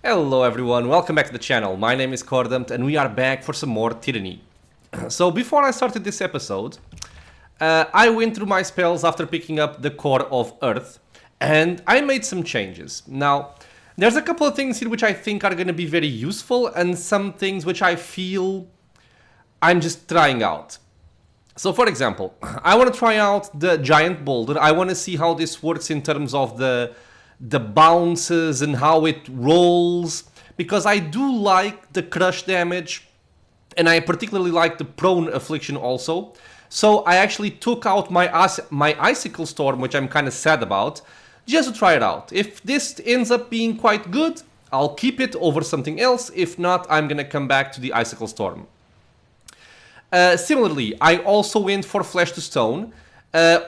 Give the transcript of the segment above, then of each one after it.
Hello everyone, welcome back to the channel. My name is Cordumt and we are back for some more Tyranny. So before I started this episode, I went through my spells after picking up the Core of Earth and I made some changes. Now, there's a couple of things here which I think are going to be very useful and some things which I feel I'm just trying out. So for example, I want to try out the Giant Boulder. I want to see how this works in terms of the bounces and how it rolls, because I do like the crush damage and I particularly like the prone affliction also. So I actually took out my Icicle Storm, which I'm kind of sad about, just to try it out. If this ends up being quite good, I'll keep it over something else. If not, I'm gonna come back to the Icicle Storm. Similarly, I also went for Flesh to Stone.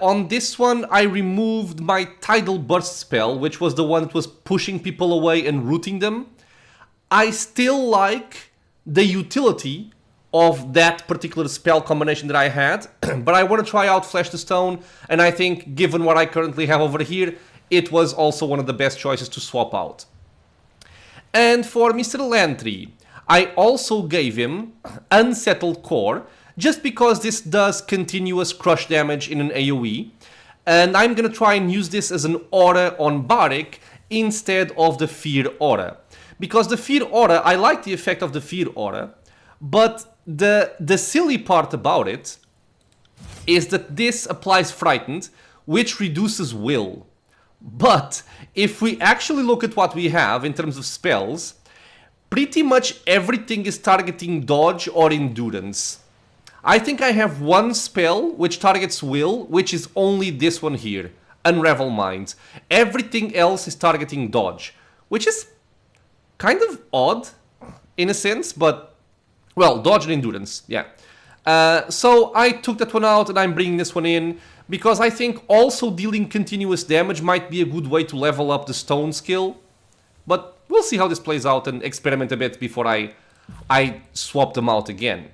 On this one, I removed my Tidal Burst spell, which was the one that was pushing people away and rooting them. I still like the utility of that particular spell combination that I had, but I want to try out Flesh to Stone, and I think, given what I currently have over here, it was also one of the best choices to swap out. And for Mr. Lantry, I also gave him Unsettled Core, just because this does continuous crush damage in an AoE, and I'm gonna try and use this as an aura on Barik instead of the Fear aura. Because the Fear aura, I like the effect of the Fear aura, but the silly part about it is that this applies Frightened, which reduces will. But if we actually look at what we have in terms of spells, pretty much everything is targeting dodge or endurance. I think I have one spell which targets will, which is only this one here, Unravel Minds. Everything else is targeting dodge, which is kind of odd in a sense, but, well, dodge and endurance, yeah. So I took that one out and I'm bringing this one in because I think also dealing continuous damage might be a good way to level up the stone skill, but we'll see how this plays out and experiment a bit before I swap them out again.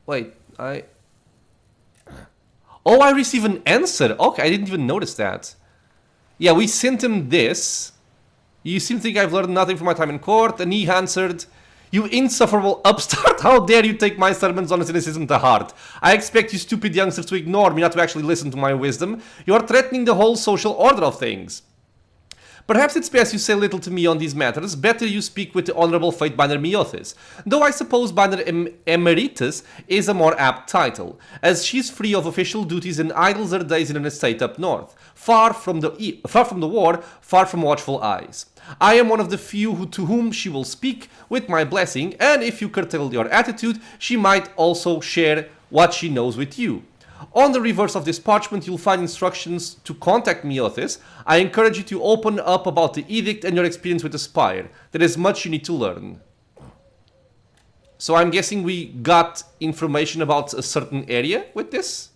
Wait, Oh, I received an answer. Okay, I didn't even notice that. Yeah, we sent him this. You seem to think I've learned nothing from my time in court, and he answered, "You insufferable upstart, how dare you take my sermons on cynicism to heart? I expect you stupid youngsters to ignore me, not to actually listen to my wisdom. You are threatening the whole social order of things. Perhaps it's best you say little to me on these matters. Better you speak with the Honourable Fatebinder Meothis, though I suppose Binder Emeritus is a more apt title, as she's free of official duties and idles her days in an estate up north, far from the war, far from watchful eyes. I am one of the few to whom she will speak with my blessing, and if you curtail your attitude, she might also share what she knows with you. On the reverse of this parchment, you'll find instructions to contact Meothis. I encourage you to open up about the edict and your experience with the Spire. There is much you need to learn." So I'm guessing we got information about a certain area with this?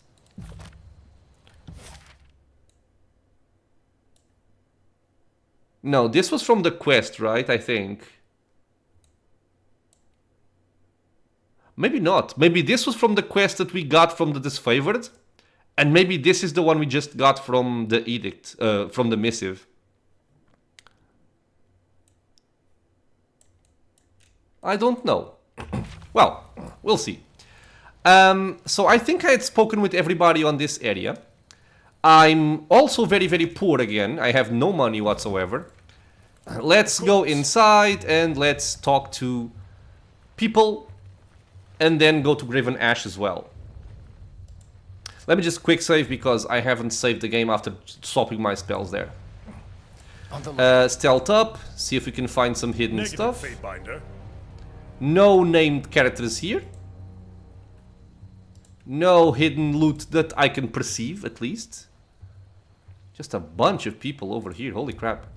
No, this was from the quest, right? I think. Maybe not. Maybe this was from the quest that we got from the Disfavoured. And maybe this is the one we just got from the edict, from the missive. I don't know. Well, we'll see. So I think I had spoken with everybody on this area. I'm also very, very poor again. I have no money whatsoever. Let's go inside and let's talk to people. And then go to Graven Ashe as well. Let me just quick save because I haven't saved the game after swapping my spells there. Stealth up, see if we can find some hidden stuff. No named characters here. No hidden loot that I can perceive, at least. Just a bunch of people over here, holy crap.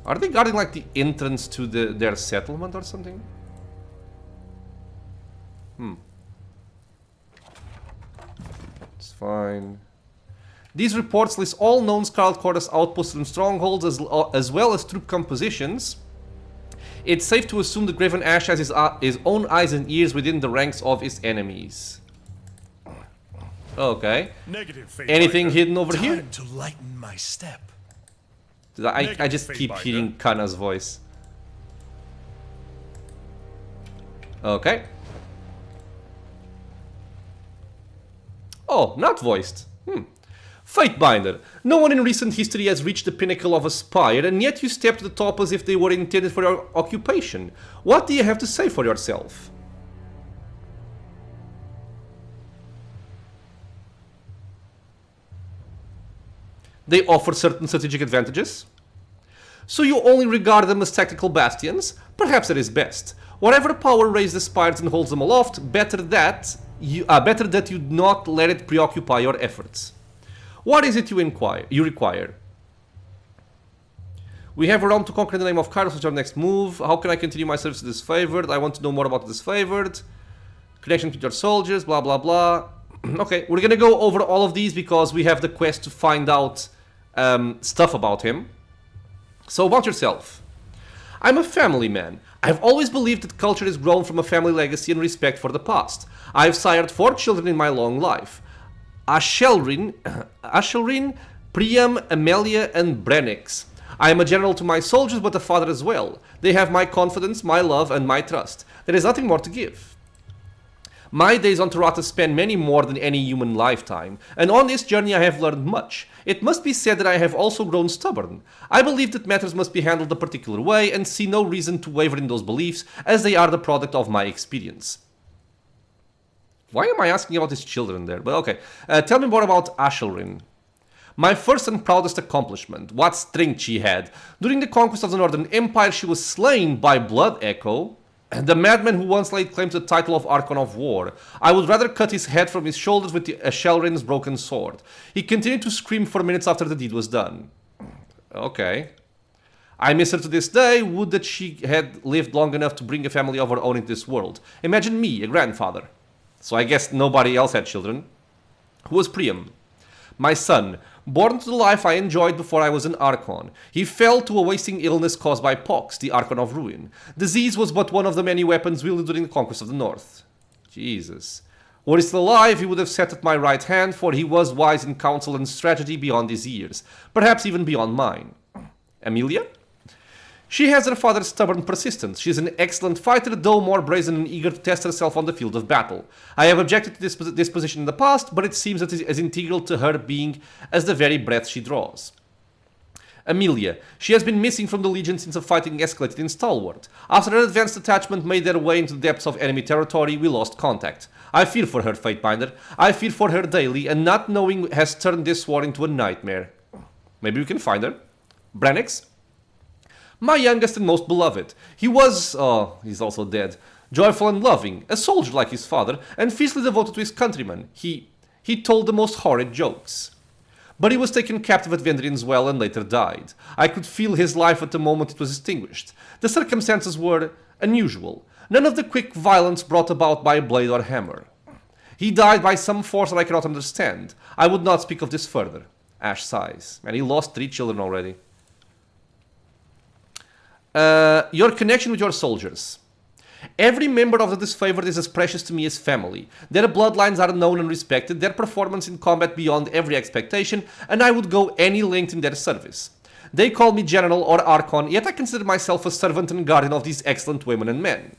Are they guarding like the entrance to their settlement or something? It's fine. These reports list all known Scarlet Quarters outposts and strongholds as well as troop compositions. It's safe to assume that Graven Ashe has his own eyes and ears within the ranks of his enemies. Okay. Negative, Fate Anything Finder. hidden over here? Time to lighten my step. I just Fate keep Finder. hearing Kana's voice. Okay. Oh, not voiced. Fatebinder. No one in recent history has reached the pinnacle of a spire, and yet you step to the top as if they were intended for your occupation. What do you have to say for yourself? They offer certain strategic advantages. So you only regard them as tactical bastions? Perhaps that is best. Whatever power raises the spires and holds them aloft, better that you not let it preoccupy your efforts. What is it you require? We have a realm to conquer in the name of Kairos, which is our next move. How can I continue my service to Disfavoured? I want to know more about Disfavoured. Connection with your soldiers, blah blah blah. Okay, we're gonna go over all of these because we have the quest to find out stuff about him. So about yourself. I'm a family man. I've always believed that culture is grown from a family legacy and respect for the past. I've sired 4 children in my long life. Ashelrin, Priam, Amelia, and Brenix. I am a general to my soldiers, but a father as well. They have my confidence, my love, and my trust. There is nothing more to give. My days on Tarata span many more than any human lifetime, and on this journey I have learned much. It must be said that I have also grown stubborn. I believe that matters must be handled a particular way, and see no reason to waver in those beliefs, as they are the product of my experience. Why am I asking about his children there? But okay, tell me more about Ashelrin. My first and proudest accomplishment. What strength she had. During the conquest of the Northern Empire, she was slain by Blood Echo, the madman who once laid claim to the title of Archon of War. I would rather cut his head from his shoulders with Ashelrin's broken sword. He continued to scream for minutes after the deed was done. Okay. I miss her to this day. Would that she had lived long enough to bring a family of her own into this world. Imagine me, a grandfather. So I guess nobody else had children. Who was Priam? My son, born to the life I enjoyed before I was an Archon. He fell to a wasting illness caused by Pox, the Archon of Ruin. Disease was but one of the many weapons wielded during the conquest of the North. Jesus. Were he still alive, he would have sat at my right hand, for he was wise in counsel and strategy beyond his years, perhaps even beyond mine. Amelia? She has her father's stubborn persistence. She is an excellent fighter, though more brazen and eager to test herself on the field of battle. I have objected to this position in the past, but it seems that it is as integral to her being as the very breath she draws. Amelia. She has been missing from the Legion since the fighting escalated in Stalwart. After an advanced detachment made their way into the depths of enemy territory, we lost contact. I fear for her, Fatebinder. I fear for her daily, and not knowing has turned this war into a nightmare. Maybe we can find her. Brenix? My youngest and most beloved. He was, he's also dead, joyful and loving, a soldier like his father, and fiercely devoted to his countrymen. He told the most horrid jokes. But he was taken captive at Vendrian's Well and later died. I could feel his life at the moment it was extinguished. The circumstances were unusual. None of the quick violence brought about by a blade or hammer. He died by some force that I cannot understand. I would not speak of this further. Ashe sighs. Man, he lost 3 children already. Your connection with your soldiers. Every member of the Disfavoured is as precious to me as family. Their bloodlines are known and respected, their performance in combat beyond every expectation, and I would go any length in their service. They call me General or Archon, yet I consider myself a servant and guardian of these excellent women and men.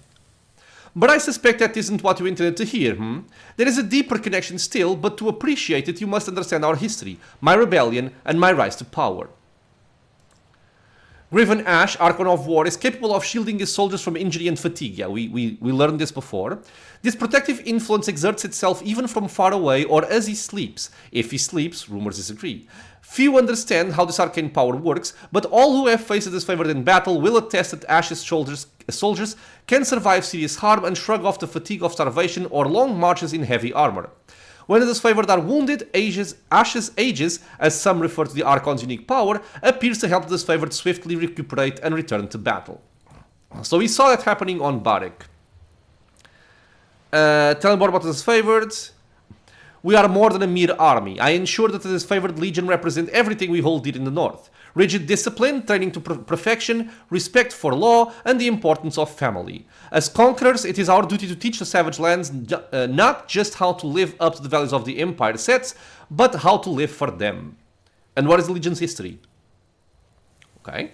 But I suspect that isn't what you intended to hear, There is a deeper connection still, but to appreciate it you must understand our history, my rebellion, and my rise to power. Graven Ashe, Archon of War, is capable of shielding his soldiers from injury and fatigue. Yeah, we learned this before. This protective influence exerts itself even from far away or as he sleeps. If he sleeps, rumors disagree. Few understand how this arcane power works, but all who have faced the Disfavoured in battle will attest that Ashe's soldiers can survive serious harm and shrug off the fatigue of starvation or long marches in heavy armor. When the Disfavoured are wounded, Ashe's Aegis, as some refer to the Archon's unique power, appears to help the Disfavoured swiftly recuperate and return to battle. So we saw that happening on Barik. Tell me more about the Disfavoured. We are more than a mere army. I ensure that the Disfavoured Legion represent everything we hold dear in the north. Rigid discipline, training to perfection, respect for law, and the importance of family. As conquerors, it is our duty to teach the savage lands not just how to live up to the values of the Empire sets, but how to live for them. And what is the Legion's history? Okay.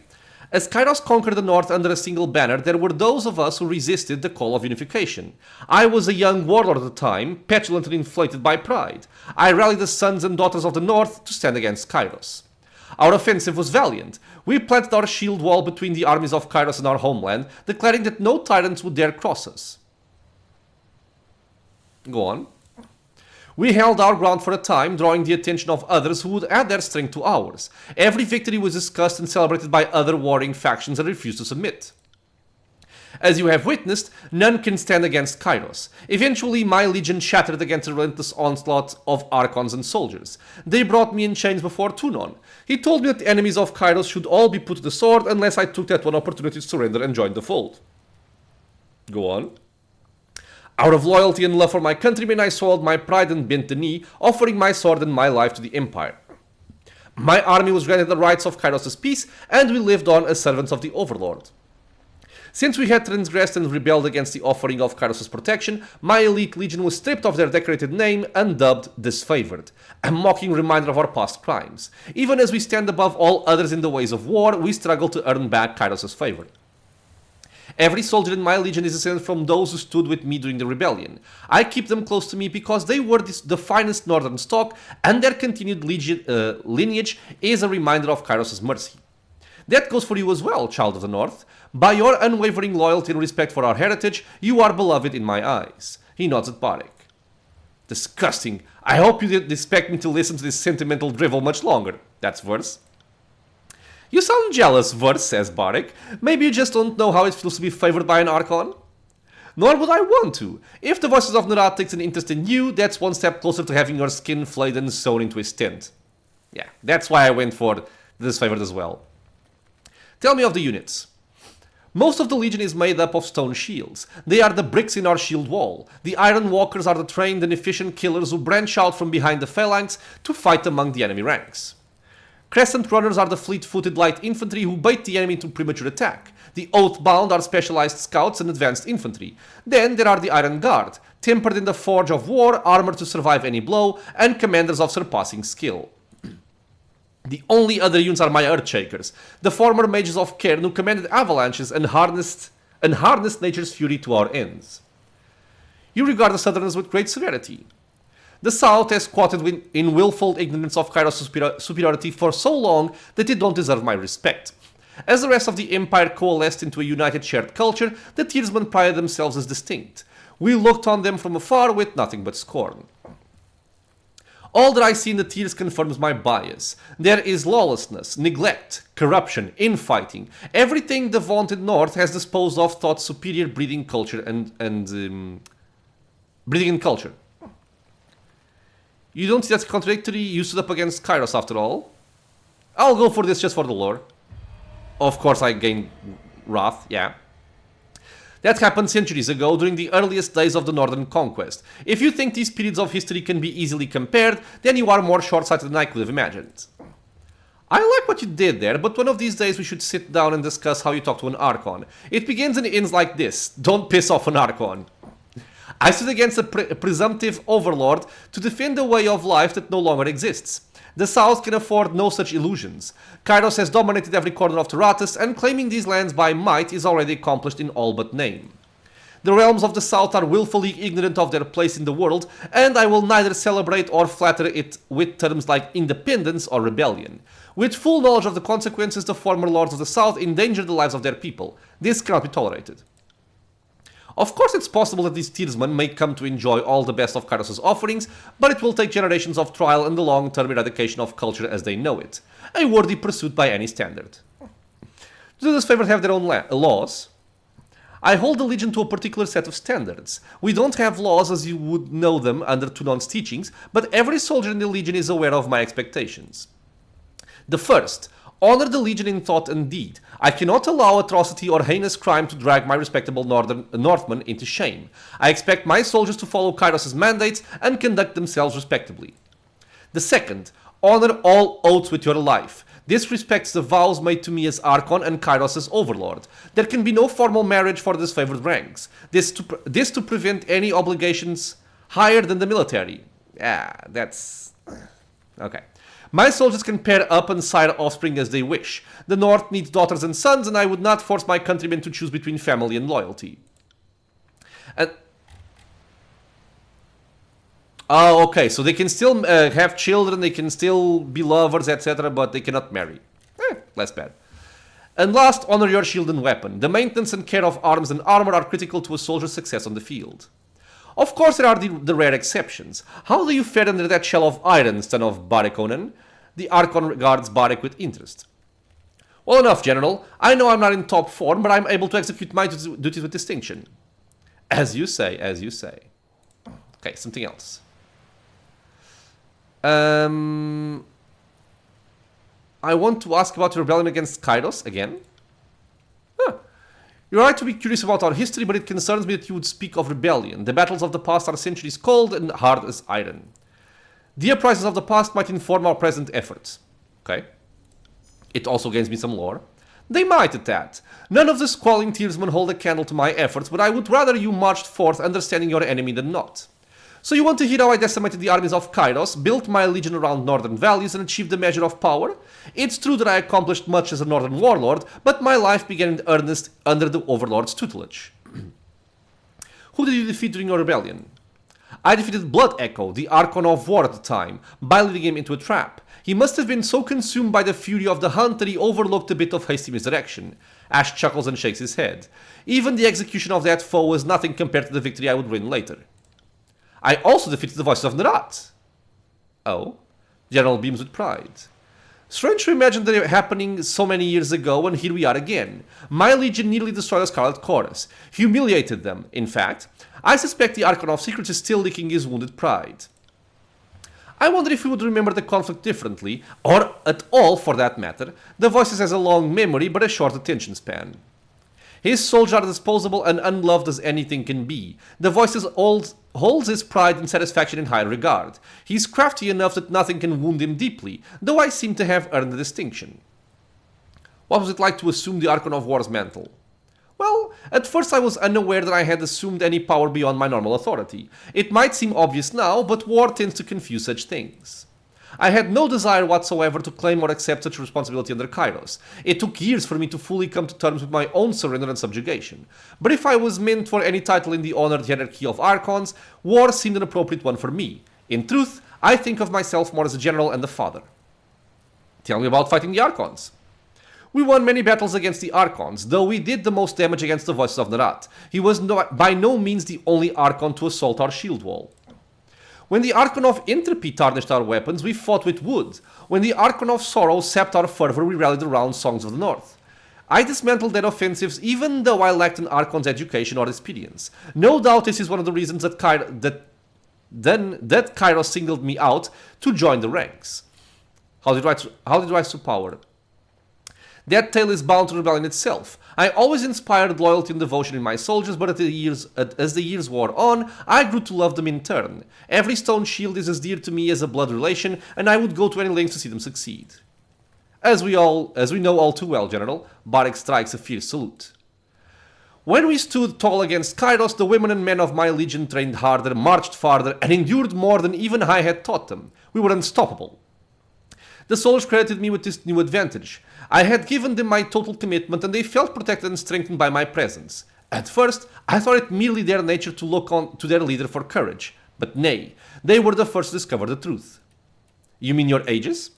As Kairos conquered the North under a single banner, there were those of us who resisted the call of unification. I was a young warlord at the time, petulant and inflated by pride. I rallied the sons and daughters of the North to stand against Kairos. Our offensive was valiant. We planted our shield wall between the armies of Kairos and our homeland, declaring that no tyrants would dare cross us. Go on. We held our ground for a time, drawing the attention of others who would add their strength to ours. Every victory was discussed and celebrated by other warring factions and refused to submit. As you have witnessed, none can stand against Kairos. Eventually, my legion shattered against the relentless onslaught of Archons and soldiers. They brought me in chains before Tunon. He told me that the enemies of Kairos should all be put to the sword unless I took that one opportunity to surrender and join the fold. Go on. Out of loyalty and love for my countrymen, I swallowed my pride and bent the knee, offering my sword and my life to the Empire. My army was granted the rights of Kairos' peace, and we lived on as servants of the Overlord. Since we had transgressed and rebelled against the offering of Kairos' protection, my elite legion was stripped of their decorated name and dubbed Disfavoured, a mocking reminder of our past crimes. Even as we stand above all others in the ways of war, we struggle to earn back Kairos' favor. Every soldier in my legion is descended from those who stood with me during the rebellion. I keep them close to me because they were the finest northern stock, and their continued lineage is a reminder of Kairos' mercy. That goes for you as well, child of the North. By your unwavering loyalty and respect for our heritage, you are beloved in my eyes. He nods at Barik. Disgusting. I hope you didn't expect me to listen to this sentimental drivel much longer. That's verse. You sound jealous, verse, says Barik. Maybe you just don't know how it feels to be favored by an Archon? Nor would I want to. If the voices of Nerat takes an interest in you, that's one step closer to having your skin flayed and sewn into his tent. Yeah, that's why I went for the Disfavored as well. Tell me of the units. Most of the Legion is made up of stone shields. They are the bricks in our shield wall. The Iron Walkers are the trained and efficient killers who branch out from behind the phalanx to fight among the enemy ranks. Crescent Runners are the fleet-footed light infantry who bait the enemy to premature attack. The Oathbound are specialized scouts and advanced infantry. Then there are the Iron Guard, tempered in the forge of war, armored to survive any blow, and commanders of surpassing skill. The only other units are my Earthshakers, the former mages of Cairn who commanded avalanches and harnessed nature's fury to our ends. You regard the Southerners with great severity. The South has squatted in willful ignorance of Kairos' superiority for so long that they don't deserve my respect. As the rest of the Empire coalesced into a united shared culture, the Tearsmen prided themselves as distinct. We looked on them from afar with nothing but scorn. All that I see in the Tears confirms my bias. There is lawlessness, neglect, corruption, infighting. Everything the vaunted North has disposed of thought superior breeding culture and breeding and culture. You don't see that's contradictory? You stood up against Kairos after all. I'll go for this just for the lore. Of course I gained wrath, yeah. That happened centuries ago during the earliest days of the Northern Conquest. If you think these periods of history can be easily compared, then you are more short-sighted than I could have imagined. I like what you did there, but one of these days we should sit down and discuss how you talk to an Archon. It begins and ends like this. Don't piss off an Archon. I stood against a presumptive overlord to defend a way of life that no longer exists. The South can afford no such illusions. Kairos has dominated every corner of Terratus, and claiming these lands by might is already accomplished in all but name. The realms of the South are willfully ignorant of their place in the world, and I will neither celebrate or flatter it with terms like independence or rebellion. With full knowledge of the consequences, the former lords of the South endanger the lives of their people. This cannot be tolerated. Of course it's possible that these Tearsmen may come to enjoy all the best of Kairos' offerings, but it will take generations of trial and the long-term eradication of culture as they know it. A worthy pursuit by any standard. Do the Disfavored have their own laws? I hold the Legion to a particular set of standards. We don't have laws as you would know them under Tunon's teachings, but every soldier in the Legion is aware of my expectations. The first, honor the Legion in thought and deed. I cannot allow atrocity or heinous crime to drag my respectable Northmen into shame. I expect my soldiers to follow Kairos' mandates and conduct themselves respectably. The second, honor all oaths with your life. This respects the vows made to me as Archon and Kairos as Overlord. There can be no formal marriage for disfavored ranks. This to prevent any obligations higher than the military. Yeah, that's... okay. My soldiers can pair up and sire offspring as they wish. The North needs daughters and sons, and I would not force my countrymen to choose between family and loyalty. And... oh, okay, so they can still have children, they can still be lovers, etc., but they cannot marry. Less bad. And last, honor your shield and weapon. The maintenance and care of arms and armor are critical to a soldier's success on the field. Of course, there are the rare exceptions. How do you fare under that shell of iron, son of Barikonen? The Archon regards Barik with interest. Well enough, General. I know I'm not in top form, but I'm able to execute my duties with distinction. As you say, as you say. Okay, something else. I want to ask about the rebellion against Kairos again. You're right to be curious about our history, but it concerns me that you would speak of rebellion. The battles of the past are centuries cold and hard as iron. The uprisings of the past might inform our present efforts. Okay. It also gains me some lore. They might at that. None of the squalling tearsmen hold a candle to my efforts, but I would rather you marched forth understanding your enemy than not. So you want to hear how I decimated the armies of Kairos, built my legion around northern valleys, and achieved a measure of power? It's true that I accomplished much as a northern warlord, but my life began in earnest under the overlord's tutelage. Who did you defeat during your rebellion? I defeated Blood Echo, the Archon of War at the time, by leading him into a trap. He must have been so consumed by the fury of the hunt that he overlooked a bit of hasty misdirection. Ashe chuckles and shakes his head. Even the execution of that foe was nothing compared to the victory I would win later. I also defeated the voices of Nerat. Oh? General beams with pride. Strange to imagine that happening so many years ago, and here we are again. My legion nearly destroyed the Scarlet Chorus. Humiliated them, in fact. I suspect the Archon of Secrets is still licking his wounded pride. I wonder if he would remember the conflict differently, or at all for that matter. The Voices has a long memory, but a short attention span. His soldiers are disposable and unloved as anything can be. The Voices holds his pride and satisfaction in high regard. He's crafty enough that nothing can wound him deeply, though I seem to have earned the distinction. What was it like to assume the Archon of War's mantle? Well, at first I was unaware that I had assumed any power beyond my normal authority. It might seem obvious now, but war tends to confuse such things. I had no desire whatsoever to claim or accept such responsibility under Kairos. It took years for me to fully come to terms with my own surrender and subjugation. But if I was meant for any title in the honored hierarchy of Archons, war seemed an appropriate one for me. In truth, I think of myself more as a general and a father. Tell me about fighting the Archons. We won many battles against the Archons, though we did the most damage against the Voices of Nerat. He was by no means the only Archon to assault our shield wall. When the Archon of Entropy tarnished our weapons, we fought with wood. When the Archon of Sorrow sapped our fervor, we rallied around Songs of the North. I dismantled their offensives even though I lacked an Archon's education or experience. No doubt this is one of the reasons that Kairos singled me out to join the ranks. How did I rise to power? That tale is bound to rebellion itself. I always inspired loyalty and devotion in my soldiers, but as the years wore on, I grew to love them in turn. Every stone shield is as dear to me as a blood relation, and I would go to any lengths to see them succeed. As we know all too well, General, Barik strikes a fierce salute. When we stood tall against Kairos, the women and men of my legion trained harder, marched farther, and endured more than even I had taught them. We were unstoppable. The soldiers credited me with this new advantage. I had given them my total commitment, and they felt protected and strengthened by my presence. At first, I thought it merely their nature to look on to their leader for courage. But nay, they were the first to discover the truth. You mean your Aegis?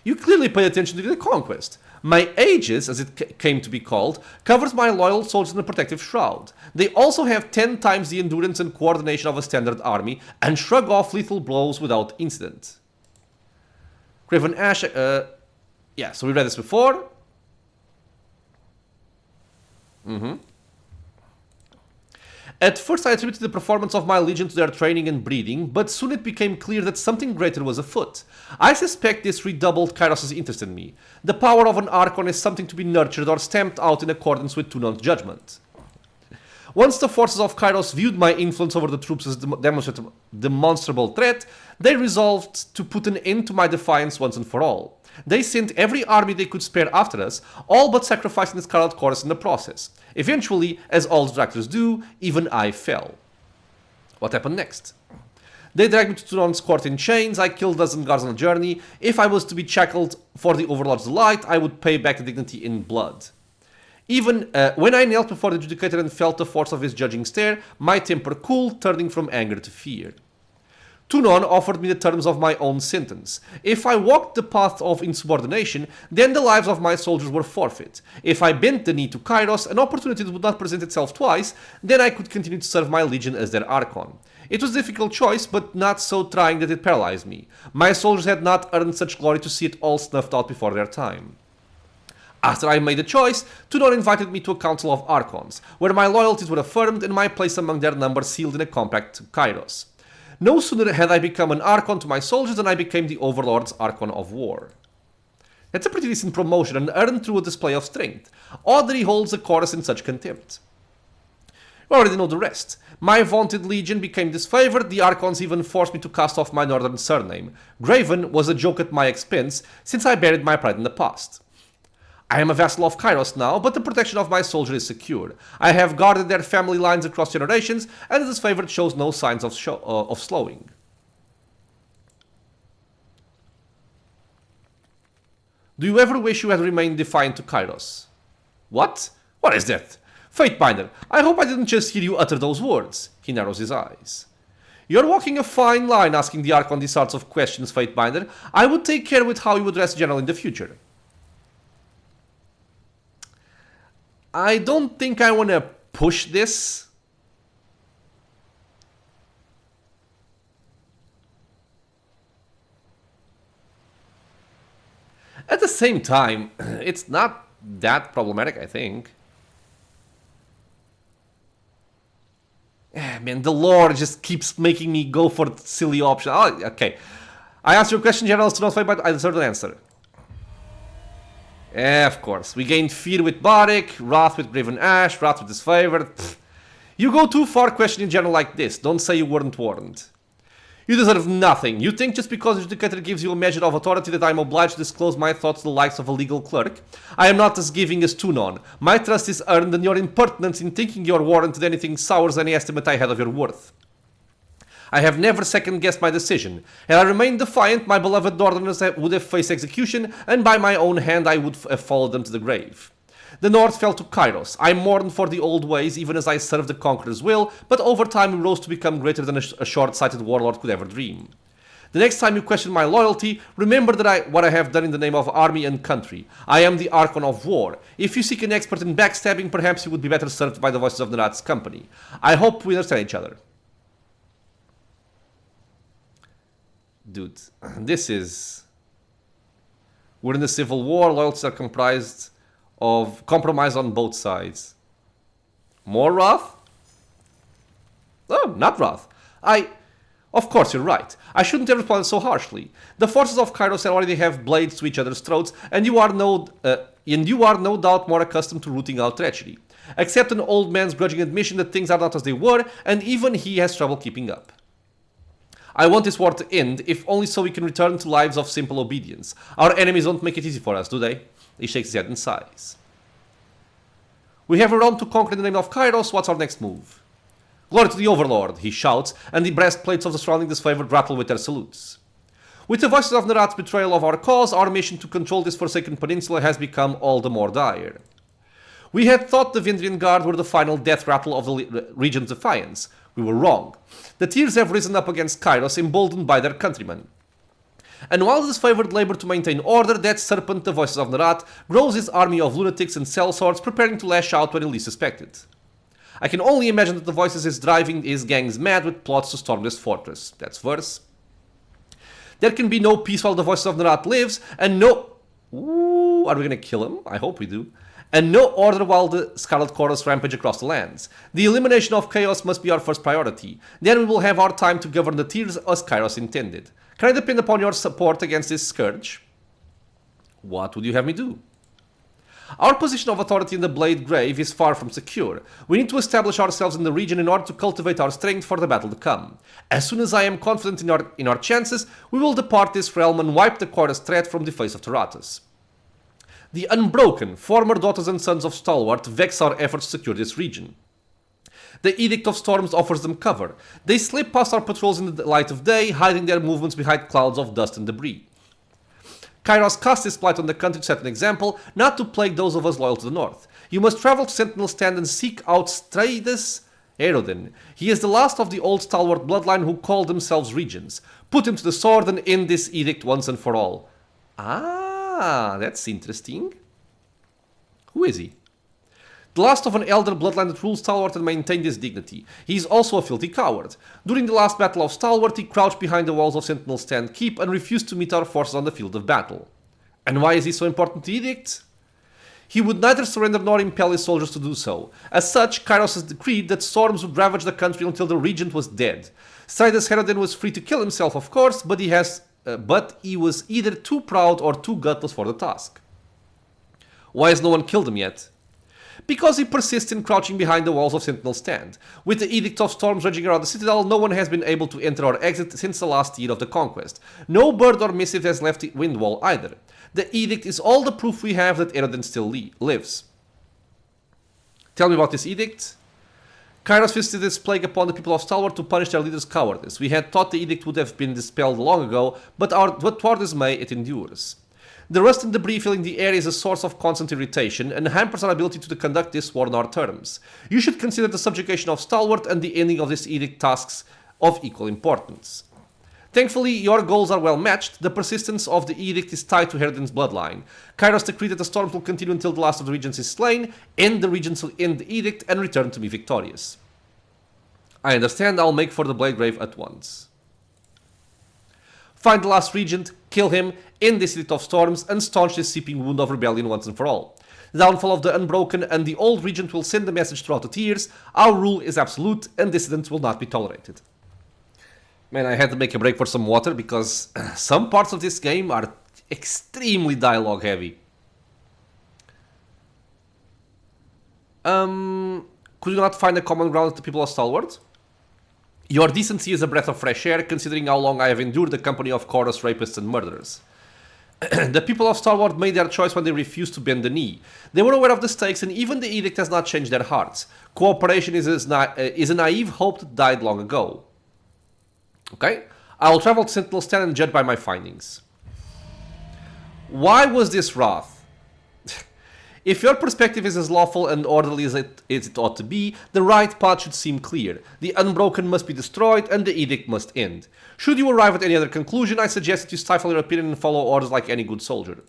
You clearly pay attention to the conquest. My Aegis, as it came to be called, covers my loyal soldiers in a protective shroud. They also have 10 times the endurance and coordination of a standard army, and shrug off lethal blows without incident. Graven Ashe, yeah, so we read this before. At first I attributed the performance of my legion to their training and breeding, but soon it became clear that something greater was afoot. I suspect this redoubled Kairos' interest in me. The power of an Archon is something to be nurtured or stamped out in accordance with Tunon's judgment. Once the forces of Kairos viewed my influence over the troops as a demonstrable threat, they resolved to put an end to my defiance once and for all. They sent every army they could spare after us, all but sacrificing the Scarlet Chorus in the process. Eventually, as all detractors do, even I fell. What happened next? They dragged me to Tunon's court in chains, I killed a dozen guards on the journey. If I was to be shackled for the Overlord's delight, I would pay back the dignity in blood. Even when I knelt before the Judicator and felt the force of his judging stare, my temper cooled, turning from anger to fear. Tunon offered me the terms of my own sentence. If I walked the path of insubordination, then the lives of my soldiers were forfeit. If I bent the knee to Kairos, an opportunity that would not present itself twice, then I could continue to serve my legion as their Archon. It was a difficult choice, but not so trying that it paralyzed me. My soldiers had not earned such glory to see it all snuffed out before their time. After I made the choice, Tunon invited me to a council of Archons, where my loyalties were affirmed and my place among their number sealed in a compact to Kairos. No sooner had I become an Archon to my soldiers than I became the Overlord's Archon of War. That's a pretty decent promotion and earned through a display of strength. Odd that he holds the chorus in such contempt. You already know the rest. My vaunted legion became disfavored, the Archons even forced me to cast off my northern surname. Graven was a joke at my expense, since I buried my pride in the past. I am a vassal of Kairos now, but the protection of my soldier is secured. I have guarded their family lines across generations, and the disfavored shows no signs of slowing. Do you ever wish you had remained defiant to Kairos? What? What is that? Fatebinder, I hope I didn't just hear you utter those words. He narrows his eyes. You're walking a fine line asking the Archon these sorts of questions, Fatebinder. I would take care with how you address General in the future. I don't think I want to push this. At the same time, it's not that problematic, I think. Man, the lore just keeps making me go for silly options. Oh, okay. I asked you a question, General, to not fight, but I deserve an answer. Of course. We gained fear with Barik, wrath with Graven Ashe, wrath with Disfavoured. Pfft. You go too far questioning General like this. Don't say you weren't warned. You deserve nothing. You think just because the Judicator gives you a measure of authority that I am obliged to disclose my thoughts to the likes of a legal clerk? I am not as giving as Tunon. My trust is earned, and your impertinence in thinking you're warranted anything sours any estimate I had of your worth. I have never second-guessed my decision. Had I remained defiant, my beloved Northerners would have faced execution, and by my own hand I would have followed them to the grave. The North fell to Kairos. I mourned for the old ways, even as I served the Conqueror's will, but over time we rose to become greater than a short-sighted warlord could ever dream. The next time you question my loyalty, remember that what I have done in the name of army and country. I am the Archon of War. If you seek an expert in backstabbing, perhaps you would be better served by the voices of Nerat's company. I hope we understand each other. Dude, this is... We're in a civil war, loyalties are comprised of compromise on both sides. More wrath? Oh, not wrath. Of course, you're right. I shouldn't have responded so harshly. The forces of Kairos already have blades to each other's throats, and you are no doubt more accustomed to rooting out treachery. Accept an old man's grudging admission that things are not as they were, and even he has trouble keeping up. I want this war to end, if only so we can return to lives of simple obedience. Our enemies don't make it easy for us, do they? He shakes his head and sighs. We have a realm to conquer in the name of Kairos. What's our next move? Glory to the Overlord, he shouts, and the breastplates of the surrounding disfavored rattle with their salutes. With the voices of Nerat's betrayal of our cause, our mission to control this forsaken peninsula has become all the more dire. We had thought the Vindrian Guard were the final death rattle of the region's defiance. We were wrong. The tiers have risen up against Kairos, emboldened by their countrymen. And while the disfavored labor to maintain order, that serpent, the voices of Nerat, grows his army of lunatics and sellswords, preparing to lash out when he least suspected. I can only imagine that the voices is driving his gangs mad with plots to storm this fortress. That's verse. There can be no peace while the voices of Nerat lives, and no... Ooh, are we gonna kill him? I hope we do. And no order while the Scarlet Chorus rampage across the lands. The elimination of chaos must be our first priority. Then we will have our time to govern the tiers as Kairos intended. Can I depend upon your support against this scourge? What would you have me do? Our position of authority in the Blade Grave is far from secure. We need to establish ourselves in the region in order to cultivate our strength for the battle to come. As soon as I am confident in our chances, we will depart this realm and wipe the Chorus threat from the face of Tyratus. The Unbroken, former daughters and sons of Stalwart, vex our efforts to secure this region. The Edict of Storms offers them cover. They slip past our patrols in the light of day, hiding their movements behind clouds of dust and debris. Kairos cast his plight on the country to set an example, not to plague those of us loyal to the north. You must travel to Sentinel Stand and seek out Straides Erodin. He is the last of the old stalwart bloodline who called themselves Regents. Put him to the sword and end this edict once and for all. Ah, that's interesting. Who is he? The last of an elder bloodline that ruled Stalwart and maintained his dignity. He is also a filthy coward. During the last battle of Stalwart, he crouched behind the walls of Sentinel Stand Keep and refused to meet our forces on the field of battle. And why is he so important to the edict? He would neither surrender nor impel his soldiers to do so. As such, Kairos has decreed that storms would ravage the country until the regent was dead. Straides Erodin was free to kill himself, of course, but he was either too proud or too gutless for the task. Why has no one killed him yet? Because he persists in crouching behind the walls of Sentinel Stand. With the Edict of Storms raging around the Citadel, no one has been able to enter or exit since the last year of the conquest. No bird or missive has left the Windwall either. The Edict is all the proof we have that Erodin still lives. Tell me about this Edict. Kairos visited this plague upon the people of Stalwart to punish their leader's cowardice. We had thought the Edict would have been dispelled long ago, but to our dismay it endures. The rust and debris filling the air is a source of constant irritation and hampers our ability to conduct this war on our terms. You should consider the subjugation of Stalwart and the ending of this edict tasks of equal importance. Thankfully, your goals are well matched. The persistence of the edict is tied to Erodin's bloodline. Kairos decreed that the storms will continue until the last of the regents is slain, end the regents will end the edict, and return to me victorious. I understand. I'll make for the Blade Grave at once. Find the last regent, kill him, end this edict of storms, and staunch this seeping wound of rebellion once and for all. The downfall of the Unbroken and the old regent will send the message throughout the tiers. Our rule is absolute, and dissidents will not be tolerated. Man, I had to make a break for some water, because some parts of this game are extremely dialogue heavy. Could you not find a common ground with the people of Stalwart? Your decency is a breath of fresh air, considering how long I have endured the company of chorus rapists and murderers. The people of Stalwart made their choice when they refused to bend the knee. They were aware of the stakes, and even the edict has not changed their hearts. Cooperation is a naive hope that died long ago. Okay? I will travel to Sentinel Stand and judge by my findings. Why was this wrath? If your perspective is as lawful and orderly as it ought to be, the right path should seem clear. The Unbroken must be destroyed and the edict must end. Should you arrive at any other conclusion, I suggest that you stifle your opinion and follow orders like any good soldier.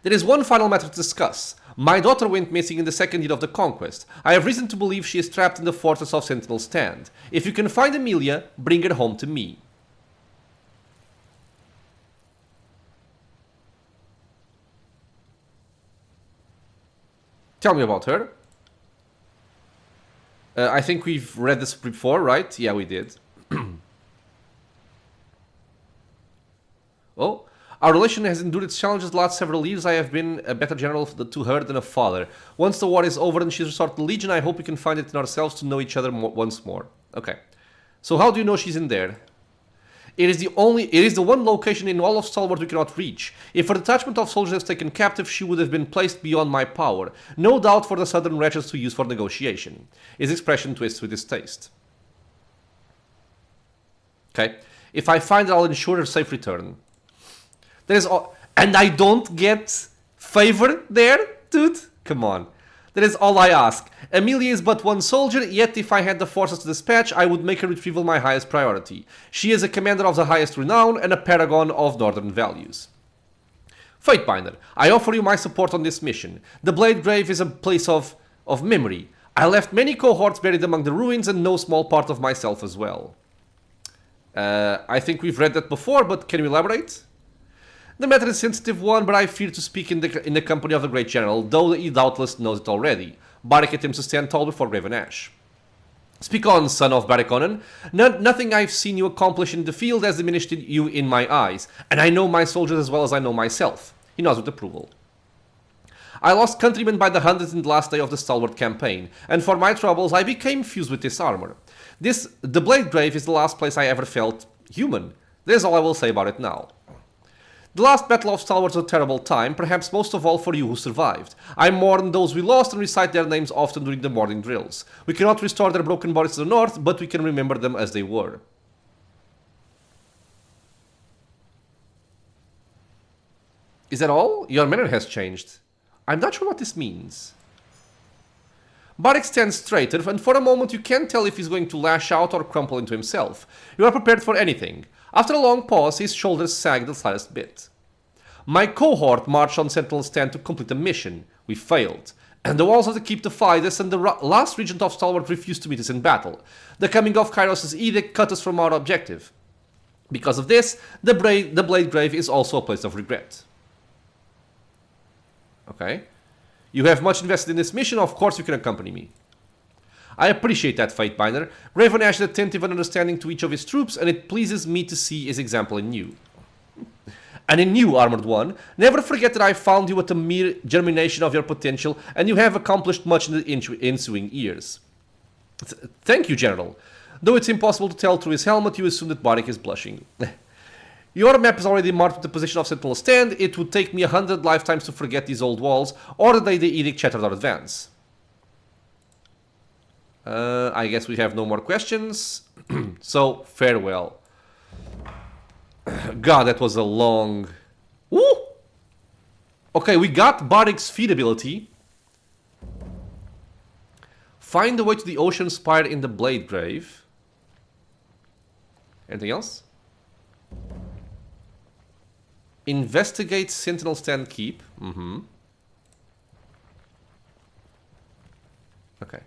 There is one final matter to discuss. My daughter went missing in the second year of the conquest. I have reason to believe she is trapped in the fortress of Sentinel Stand. If you can find Amelia, bring her home to me. Tell me about her. I think we've read this before, right? Yeah, we did. Oh, our relation has endured its challenges the last several years. I have been a better general to her than a father. Once the war is over and she's restored to the Legion, I hope we can find it in ourselves to know each other once more. Okay. So how do you know she's in there? It is the one location in all of Stalwart we cannot reach. If a detachment of soldiers has taken captive, she would have been placed beyond my power. No doubt for the southern wretches to use for negotiation. His expression twists with distaste. Okay. If I find her, I'll ensure her safe return. And I don't get favor there? Dude, come on. That is all I ask. Amelia is but one soldier, yet if I had the forces to dispatch, I would make her retrieval my highest priority. She is a commander of the highest renown and a paragon of northern values. Fatebinder, I offer you my support on this mission. The Blade Grave is a place of memory. I left many cohorts buried among the ruins and no small part of myself as well. I think we've read that before, but can you elaborate? The matter is a sensitive one, but I fear to speak in the company of the great general, though he doubtless knows it already. Barik attempts to stand tall before Graven Ashe. Speak on, son of Barikonen. Nothing I've seen you accomplish in the field has diminished you in my eyes, and I know my soldiers as well as I know myself. He nods with approval. I lost countrymen by the hundreds in the last day of the Stalwart campaign, and for my troubles I became fused with this armor. The Blade Grave is the last place I ever felt human. That's all I will say about it now. The last Battle of Stalwart was a terrible time, perhaps most of all for you who survived. I mourn those we lost and recite their names often during the mourning drills. We cannot restore their broken bodies to the north, but we can remember them as they were. Is that all? Your manner has changed. I'm not sure what this means. Barik stands straighter, and for a moment you can't tell if he's going to lash out or crumple into himself. You are prepared for anything. After a long pause, his shoulders sagged the slightest bit. My cohort marched on Sentinel Stand to complete a mission. We failed. And the walls of the keep defied us, and the last regent of Stalwart refused to meet us in battle. The coming of Kairos' edict cut us from our objective. Because of this, the Blade Grave is also a place of regret. Okay. You have much invested in this mission, of course you can accompany me. I appreciate that, Fatebinder. Graven is attentive and understanding to each of his troops, and it pleases me to see his example in you. And in you, Armored One, never forget that I found you at the mere germination of your potential, and you have accomplished much in the ensuing years. Thank you, General. Though it's impossible to tell through his helmet, you assume that Barik is blushing. Your map is already marked with the position of Sentinel Stand. It would take me 100 lifetimes to forget these old walls, or the day the edict shattered our advance. I guess we have no more questions. So, farewell. God, that was a long... Woo! Okay, we got Barik's feed ability. Find the way to the ocean spire in the Blade Grave. Anything else? Investigate Sentinel Stand Keep. Okay.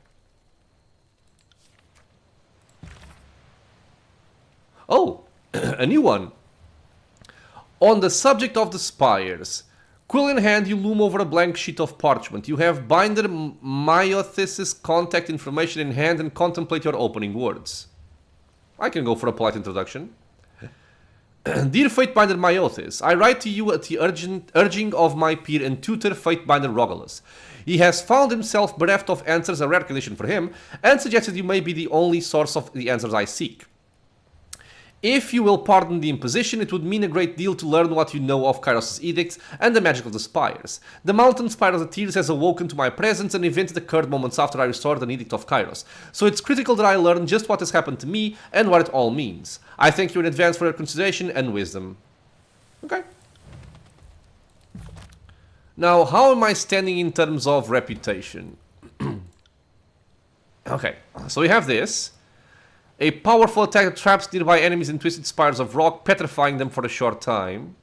Oh, a new one. On the subject of the spires, quill in hand, you loom over a blank sheet of parchment. You have Binder Myothis' contact information in hand and contemplate your opening words. I can go for a polite introduction. Dear Fatebinder Myothis, I write to you at the urging of my peer and tutor Fatebinder Rogalus. He has found himself bereft of answers, a rare condition for him, and suggested you may be the only source of the answers I seek. If you will pardon the imposition, it would mean a great deal to learn what you know of Kairos' edicts and the magic of the spires. The mountain spire of the tears has awoken to my presence, an event that occurred moments after I restored an edict of Kairos. So it's critical that I learn just what has happened to me and what it all means. I thank you in advance for your consideration and wisdom. Okay. Now, how am I standing in terms of reputation? Okay, so we have this. A powerful attack that traps nearby enemies in twisted spires of rock, petrifying them for a short time.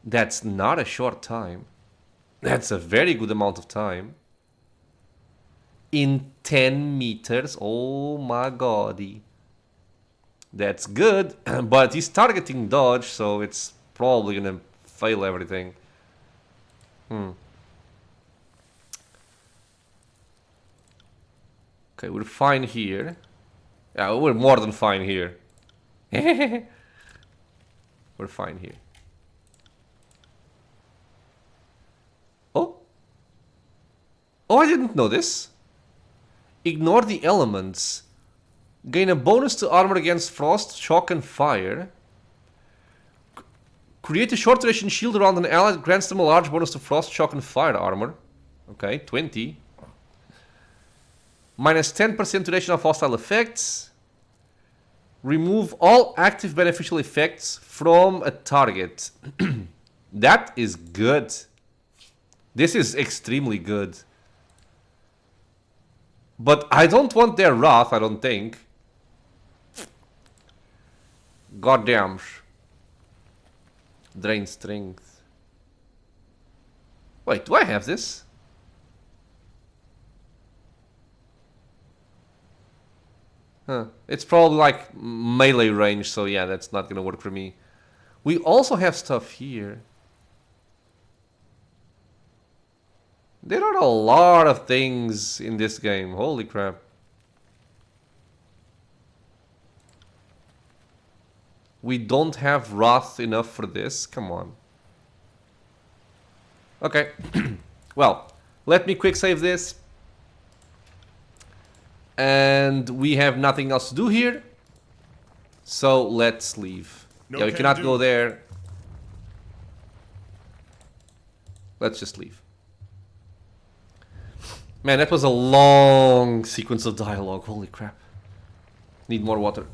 That's not a short time. That's a very good amount of time. In 10 meters. Oh my god. That's good. But he's targeting dodge, so it's probably gonna fail everything. Okay, we're fine here. Yeah, we're more than fine here. We're fine here. Oh? Oh, I didn't know this. Ignore the elements. Gain a bonus to armor against frost, shock, and fire. Create a short duration shield around an ally that grants them a large bonus to frost, shock, and fire armor. Okay, 20. Minus 10% duration of hostile effects. Remove all active beneficial effects from a target. That is good. This is extremely good. But I don't want their wrath, I don't think. Goddamn. Drain strength. Wait, do I have this? Huh. It's probably like melee range, so yeah, that's not gonna work for me. We also have stuff here. There are a lot of things in this game. Holy crap. We don't have wrath enough for this? Come on. Okay. Well, let me quick save this. And we have nothing else to do here. So let's leave. Yeah, we cannot go there. Let's just leave. Man, that was a long sequence of dialogue. Holy crap. Need more water.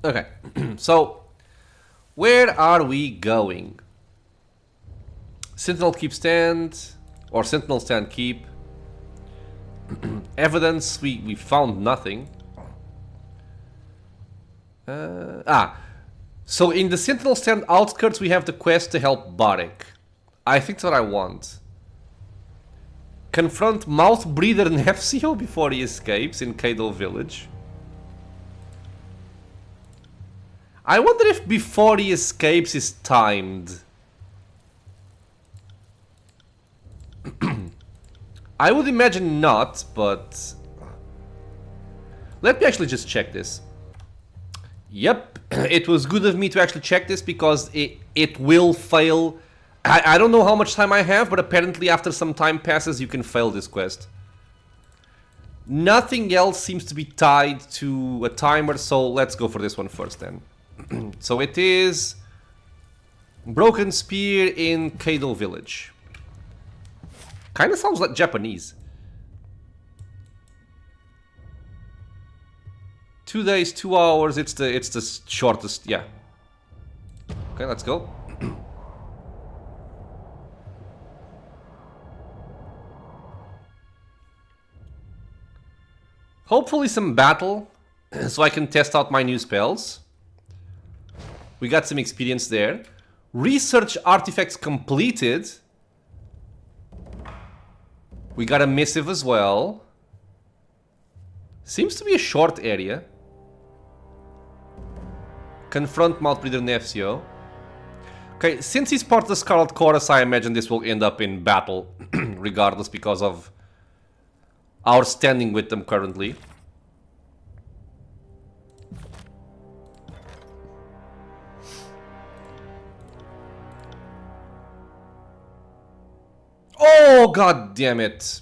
Okay, so where are we going? Sentinel keep stand, or Sentinel stand keep. Evidence, we found nothing. So in the Sentinel stand outskirts we have the quest to help Barek. I think that's what I want. Confront Mouth Breather Nefsio before he escapes in Kado village. I wonder if before he escapes is timed. I would imagine not, but... Let me actually just check this. Yep, it was good of me to actually check this because it will fail. I don't know how much time I have, but apparently after some time passes you can fail this quest. Nothing else seems to be tied to a timer, so let's go for this one first then. So it is Broken Spear in Kado village. Kinda sounds like Japanese. 2 days, 2 hours, it's the shortest, yeah. Okay, let's go. Hopefully some battle, so I can test out my new spells. We got some experience there. Research artifacts completed. We got a missive as well. Seems to be a short area. Confront Mouth Breather Nefsio. Okay, since he's part of the Scarlet Chorus, I imagine this will end up in battle, regardless, because of our standing with them currently. Oh, god damn it.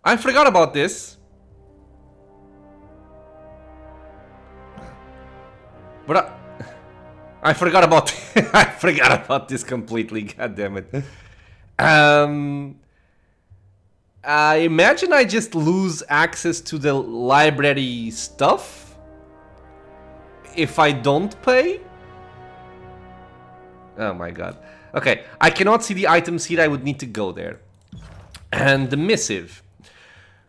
I forgot about this. But I forgot about I forgot about this completely, god damn it. I imagine I just lose access to the library stuff if I don't pay. Oh my god. Okay, I cannot see the items here, I would need to go there. And the missive.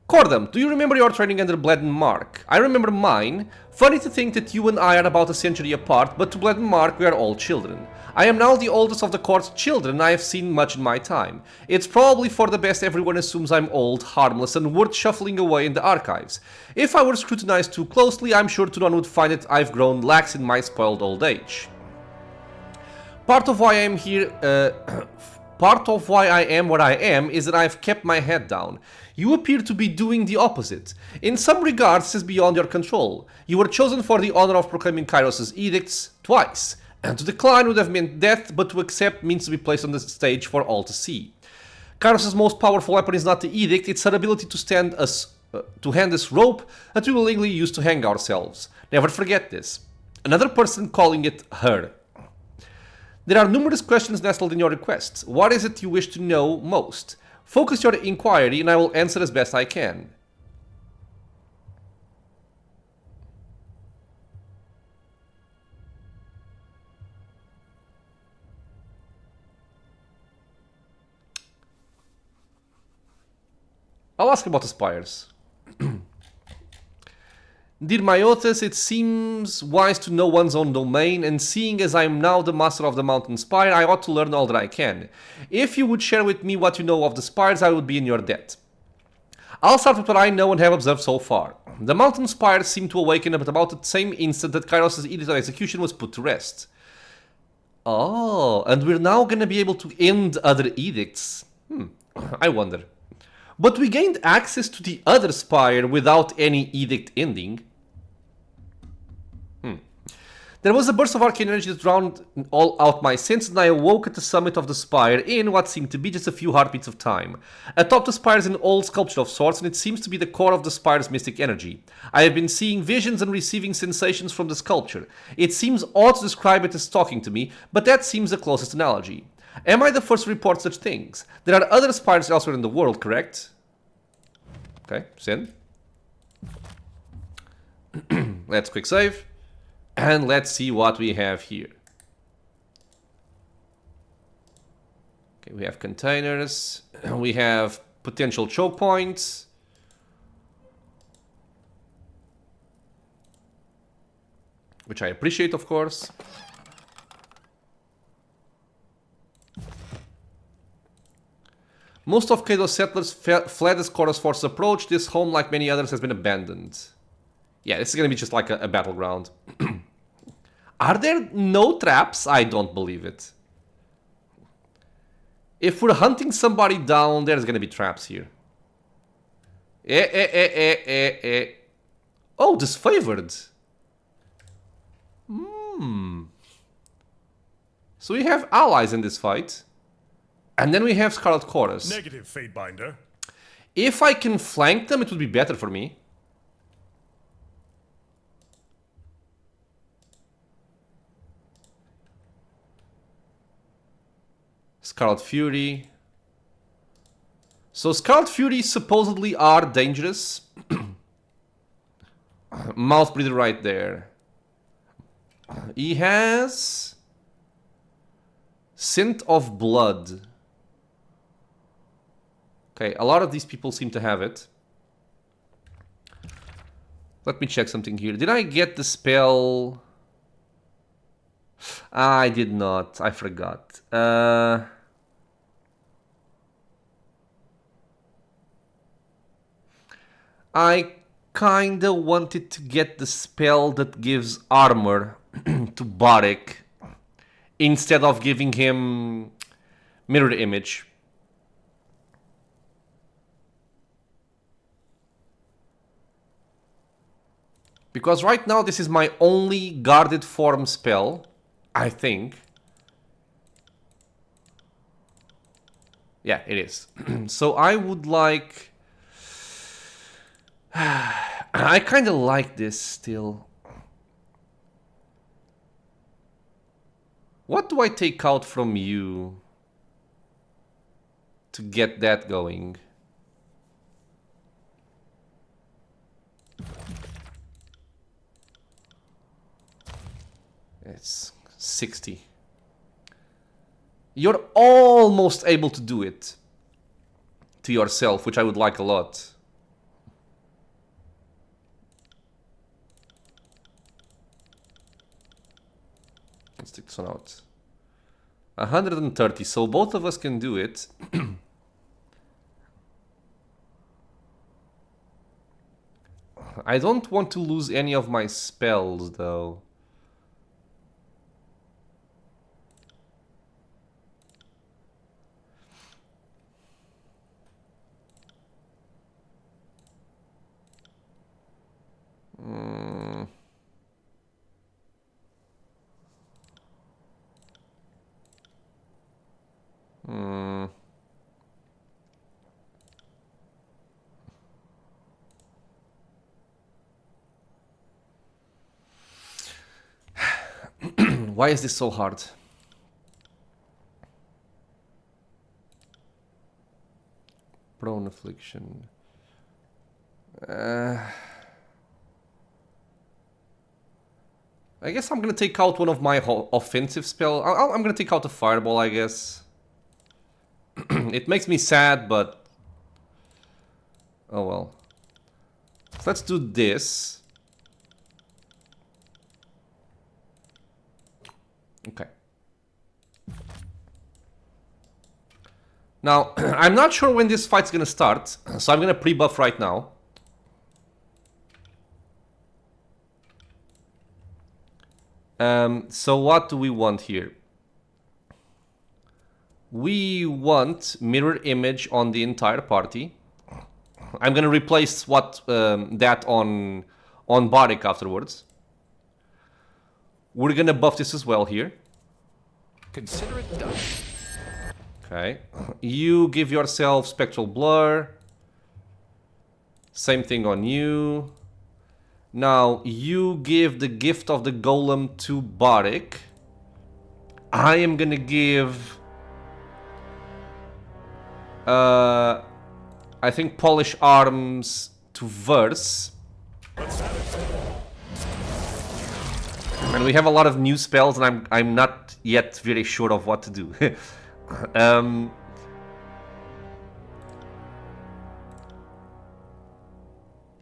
Cordam, do you remember your training under Bled and Mark? I remember mine. Funny to think that you and I are about a century apart, but to Bled and Mark we are all children. I am now the oldest of the court's children, and I have seen much in my time. It's probably for the best everyone assumes I'm old, harmless, and worth shuffling away in the archives. If I were scrutinized too closely, I'm sure Turan would find that I've grown lax in my spoiled old age. Part of why I am here, part of why I am where I am is that I've kept my head down. You appear to be doing the opposite. In some regards, this is beyond your control. You were chosen for the honor of proclaiming Kairos' edicts twice. And to decline would have meant death, but to accept means to be placed on the stage for all to see. Kairos' most powerful weapon is not the edict, it's her ability to hand us rope that we willingly use to hang ourselves. Never forget this. Another person calling it her. There are numerous questions nestled in your request. What is it you wish to know most? Focus your inquiry and I will answer as best I can. I'll ask about the spires. Dear Myotis, it seems wise to know one's own domain, and seeing as I am now the master of the mountain spire, I ought to learn all that I can. If you would share with me what you know of the spires, I would be in your debt. I'll start with what I know and have observed so far. The mountain spires seem to awaken at about the same instant that Kairos' edict of execution was put to rest. Oh, and we're now gonna be able to end other edicts. I wonder. But we gained access to the other spire without any edict ending. There was a burst of arcane energy that drowned all out my senses, and I awoke at the summit of the spire in what seemed to be just a few heartbeats of time. Atop the spire is an old sculpture of sorts, and it seems to be the core of the spire's mystic energy. I have been seeing visions and receiving sensations from the sculpture. It seems odd to describe it as talking to me, but that seems the closest analogy. Am I the first to report such things? There are other spires elsewhere in the world, correct? Okay, send. Let's quick save. And let's see what we have here. Okay, we have containers. We have potential choke points. Which I appreciate, of course. Most of Kado's settlers fled as Korra's forces approached. This home, like many others, has been abandoned. Yeah, this is gonna be just like a battleground. Are there no traps? I don't believe it. If we're hunting somebody down, there's gonna be traps here. Oh, Disfavoured. So we have allies in this fight. And then we have Scarlet Chorus. Negative, Fatebinder. If I can flank them, it would be better for me. Scarlet Fury. So Scarlet Fury supposedly are dangerous. Mouth Breather right there. He has Scent of Blood. Okay, a lot of these people seem to have it. Let me check something here. Did I get the spell? I did not. I forgot. I kinda wanted to get the spell that gives armor to Barik instead of giving him mirror image. Because right now this is my only guarded form spell, I think. Yeah, it is. So I would like... I kind of like this still. What do I take out from you to get that going? It's 60. You're almost able to do it to yourself, which I would like a lot. Let's take this one out. 130, so both of us can do it. I don't want to lose any of my spells, though. Why is this so hard? Prone affliction. I guess I'm gonna take out one of my offensive spells. I'm gonna take out the fireball, I guess. It makes me sad, but... oh well. So let's do this. Okay. Now, I'm not sure when this fight's gonna start, so I'm gonna pre-buff right now. So what do we want here? We want mirror image on the entire party. I'm gonna replace that on Bardic afterwards. We're gonna buff this as well here. Consider it done. Okay. You give yourself Spectral Blur. Same thing on you. Now, you give the gift of the Golem to Bardic. I am gonna give... I think Polish Arms to Verse. And we have a lot of new spells, and I'm not yet very sure of what to do.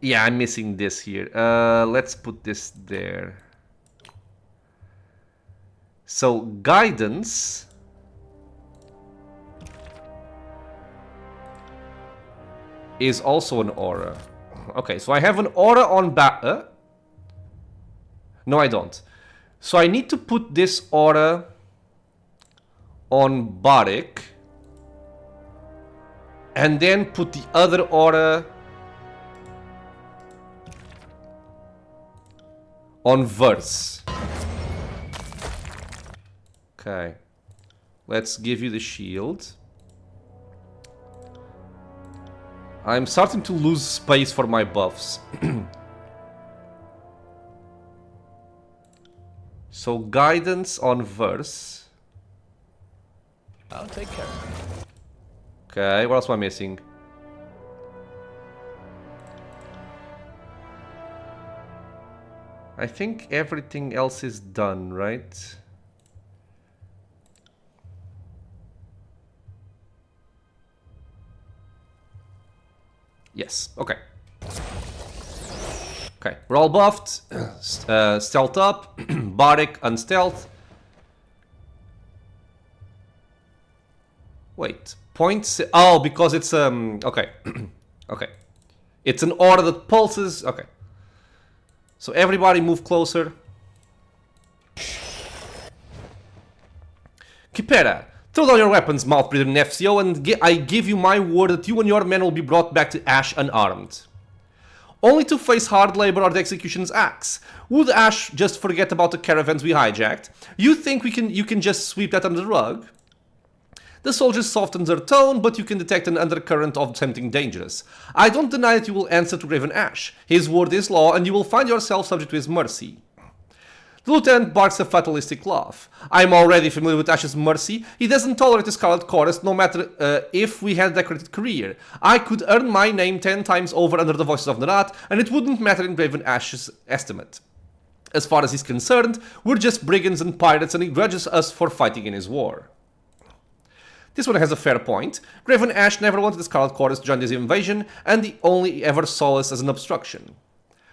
Yeah, I'm missing this here. Let's put this there. So, Guidance. Is also an aura. Okay, so I have an aura on no, I don't. So I need to put this aura on Bardic. And then put the other aura on Verse. Okay. Let's give you the shield. I'm starting to lose space for my buffs. So Guidance on Verse. I'll take care of it. Okay, what else am I missing? I think everything else is done, right? Yes, okay. Okay, we're all buffed. Stealth up. Bardic, unstealth. Wait, points... Oh, because it's... Okay. Okay. It's an aura that pulses. Okay. So everybody move closer. Kipera. Throw down your weapons, mouth breather Nefsio, and I give you my word that you and your men will be brought back to Ashe unarmed. Only to face hard labor or the execution's axe. Would Ashe just forget about the caravans we hijacked? You think you can just sweep that under the rug? The soldiers soften their tone, but you can detect an undercurrent of something dangerous. I don't deny that you will answer to Graven Ashe. His word is law, and you will find yourself subject to his mercy. The lieutenant barks a fatalistic laugh. I'm already familiar with Ashe's mercy. He doesn't tolerate the Scarlet Chorus, no matter if we had a decorated career. I could earn my name 10 times over under the voices of Narat, and it wouldn't matter in Graven Ashe's estimate. As far as he's concerned, we're just brigands and pirates, and he grudges us for fighting in his war. This one has a fair point. Graven Ashe never wanted the Scarlet Chorus to join this invasion, and he only ever saw us as an obstruction.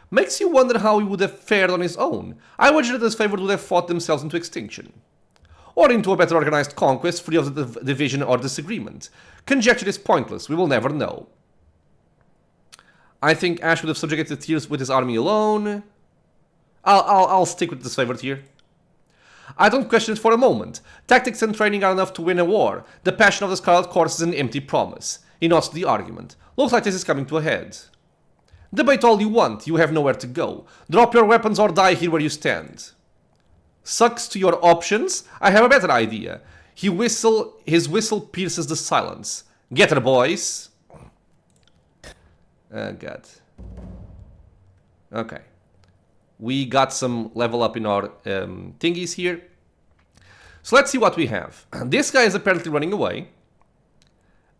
Makes you wonder how he would have fared on his own. I wager that Disfavoured would have fought themselves into extinction. Or into a better organized conquest free of the division or disagreement. Conjecture is pointless, we will never know. I think Ashe would have subjugated the Tears with his army alone. I'll stick with Disfavoured here. I don't question it for a moment. Tactics and training are enough to win a war. The passion of the Scarlet Chorus is an empty promise. He nods to the argument. Looks like this is coming to a head. Debate all you want, you have nowhere to go. Drop your weapons or die here where you stand. Sucks to your options? I have a better idea. His whistle pierces the silence. Get her, boys. Oh, God. Okay. We got some level up in our thingies here. So let's see what we have. This guy is apparently running away.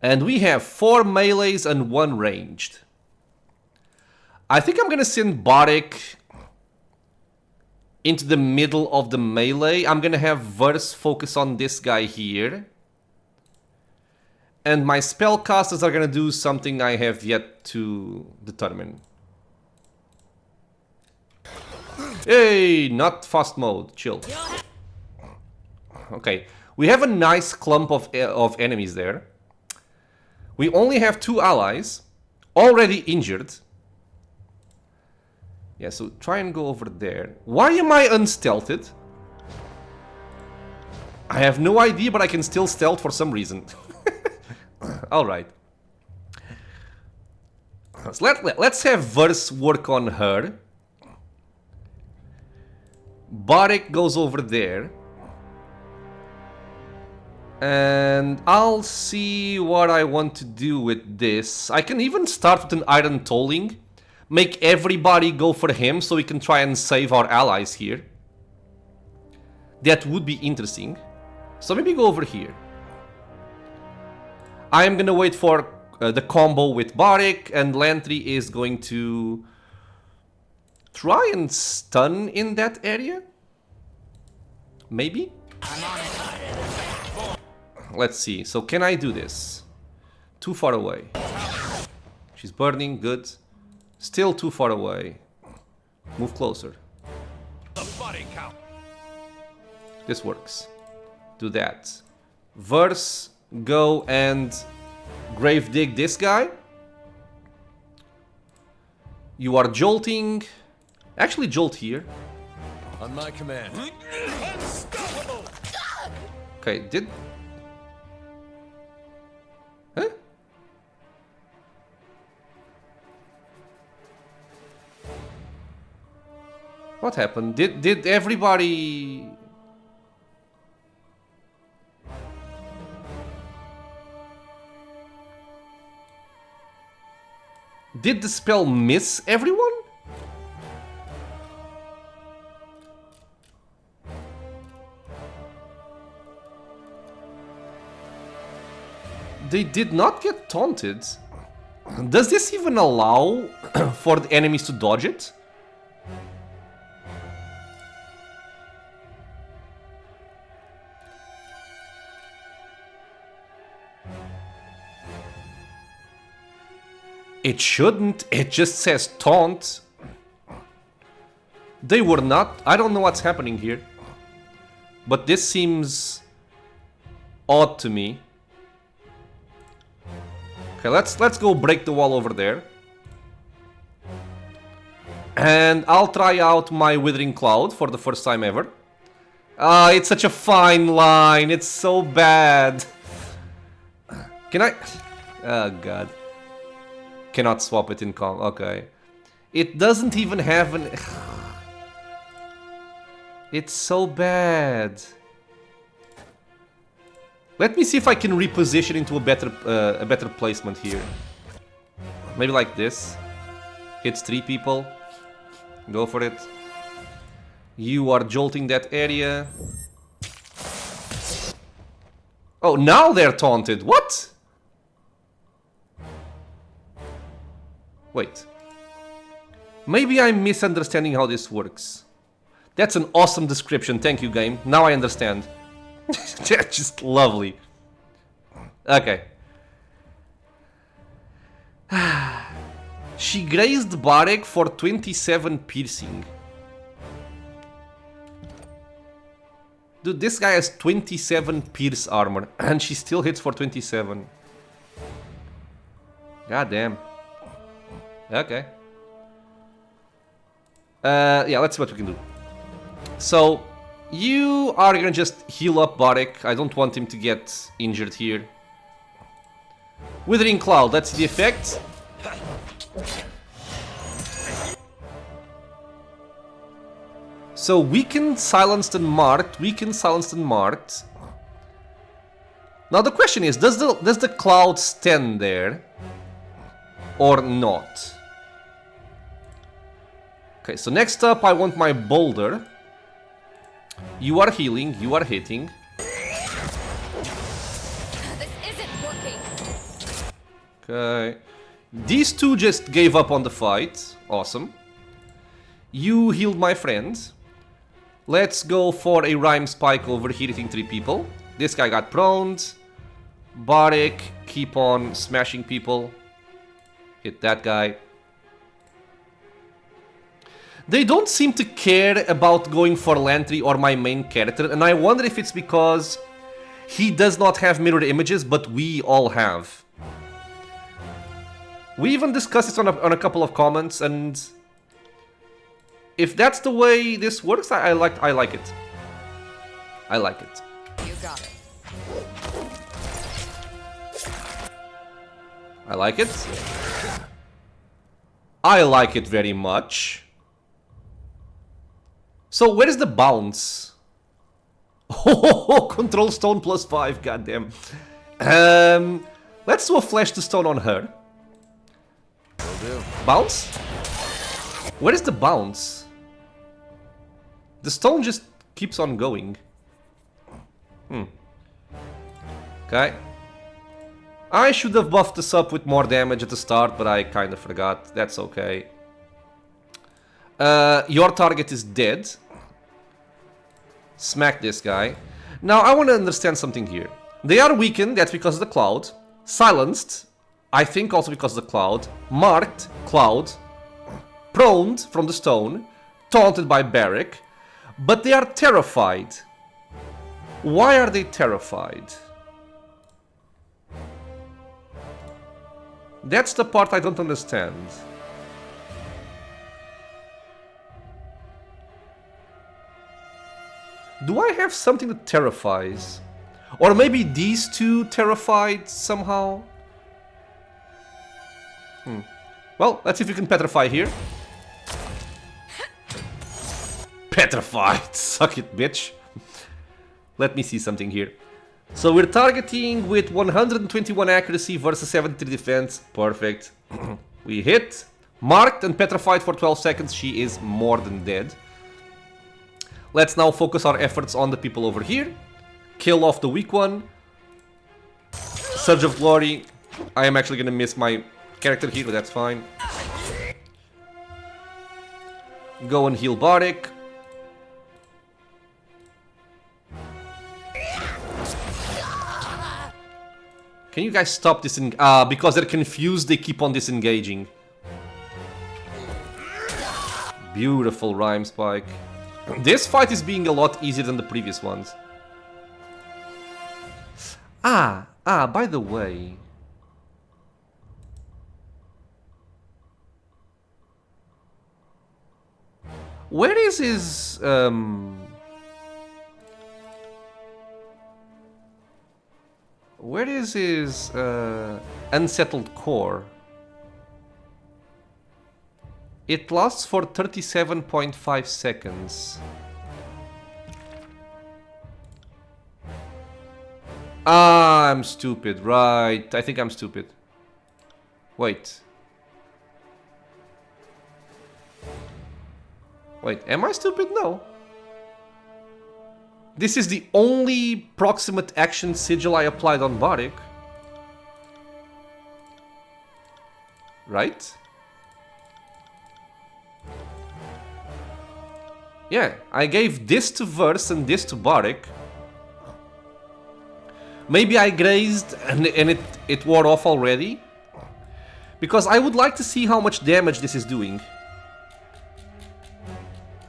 And we have 4 melees and 1 ranged. I think I'm going to send Bardic into the middle of the melee. I'm going to have Verse focus on this guy here. And my spellcasters are going to do something I have yet to determine. Hey, not fast mode. Chill. Okay, we have a nice clump of enemies there. We only have 2 allies, already injured. Yeah, so try and go over there. Why am I unstealthed? I have no idea, but I can still stealth for some reason. Alright. So let's have Verse work on her. Barek goes over there. And I'll see what I want to do with this. I can even start with an Iron Tolling. Make everybody go for him so we can try and save our allies here. That would be interesting. So maybe go over here. I'm gonna wait for the combo with Barek, and Lantry is going to try and stun in that area? Maybe? Let's see. So can I do this? Too far away. She's burning, good. Still too far away. Move closer. This works. Do that. Verse, go and grave dig this guy. You are jolting. Actually, jolt here. On my command. Okay, did... Huh? What happened? Did everybody... Did the spell miss everyone? They did not get taunted. Does this even allow for the enemies to dodge it? It shouldn't, it just says taunt. They were not, I don't know what's happening here. But this seems odd to me. Okay, let's go break the wall over there. And I'll try out my Withering Cloud for the first time ever. Ah, it's such a fine line, it's so bad. Can I? Oh god. Cannot swap it in com. Okay. It doesn't even have an... It's so bad. Let me see if I can reposition into a better placement here. Maybe like this. Hits 3 people. Go for it. You are jolting that area. Oh, now they're taunted. What? Wait. Maybe I'm misunderstanding how this works. That's an awesome description. Thank you, game. Now I understand. That's just lovely. Okay. She grazed Barek for 27 piercing. Dude, this guy has 27 pierce armor and she still hits for 27. God damn. Okay. Yeah, let's see what we can do. So, you are gonna just heal up Barek. I don't want him to get injured here. Withering Cloud, that's the effect. So, weakened, silenced and marked. Weakened, silenced and marked. Now the question is, does the cloud stand there? Or not? Okay, so next up I want my boulder. You are healing, you are hitting. This isn't working. Okay. These two just gave up on the fight. Awesome. You healed my friend. Let's go for a rhyme spike over here, hitting 3 people. This guy got proned. Barek, keep on smashing people. Hit that guy. They don't seem to care about going for Lantry or my main character, and I wonder if it's because he does not have mirror images, but we all have. We even discussed this on a couple of comments, and if that's the way this works, I like it. I like it. You got it. I like it. I like it very much. So where is the bounce? Oh, control stone +5, goddamn. Let's do a flash to stone on her. Will do. Bounce? Where is the bounce? The stone just keeps on going. Okay. I should have buffed this up with more damage at the start, but I kind of forgot. That's okay. Your target is dead. Smack this guy. Now, I want to understand something here. They are weakened, that's because of the cloud. Silenced, I think also because of the cloud. Marked, cloud. Proned from the stone. Taunted by Barrack. But they are terrified. Why are they terrified? That's the part I don't understand. Do I have something that terrifies? Or maybe these two terrified somehow? Well, let's see if we can petrify here. Petrified! Suck it, bitch. Let me see something here. So we're targeting with 121 accuracy versus 73 defense. Perfect. We hit. Marked and petrified for 12 seconds. She is more than dead. Let's now focus our efforts on the people over here. Kill off the weak one. Surge of Glory. I am actually gonna miss my character here, but that's fine. Go and heal Bardic. Can you guys stop this? Because they're confused, they keep on disengaging. Beautiful rhyme spike. This fight is being a lot easier than the previous ones. By the way. Where is his, where is his, unsettled core? It lasts for 37.5 seconds. I'm stupid, right. I think I'm stupid. Wait. Wait, am I stupid? No. This is the only proximate action sigil I applied on Bardic. Right? Yeah, I gave this to Verse and this to Bardic. Maybe I grazed and it wore off already. Because I would like to see how much damage this is doing.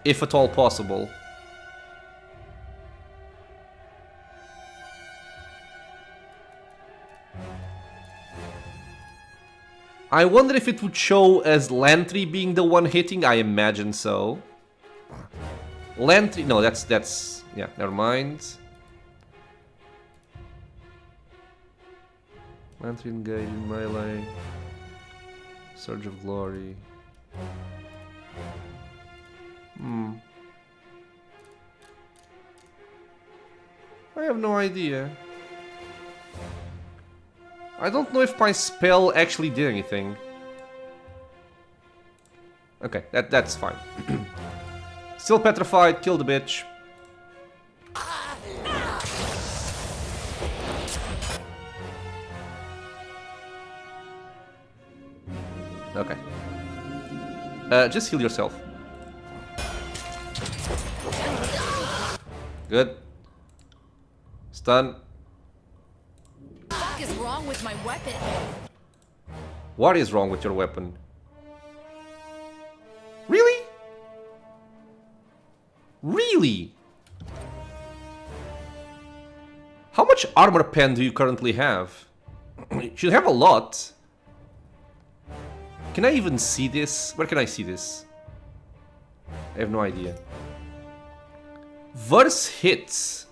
If at all possible. I wonder if it would show as Lantry being the one hitting. I imagine so. Lantry, no, that's, yeah, never mind. Lantry engage in melee. Surge of Glory. I have no idea. I don't know if my spell actually did anything. Okay, that's fine. Still petrified, kill the bitch. Okay. Just heal yourself. Good. Stun. What is wrong with my weapon? What is wrong with your weapon? Really? Really? How much armor pen do you currently have? You should have a lot. Can I even see this? Where can I see this? I have no idea. Verse hits.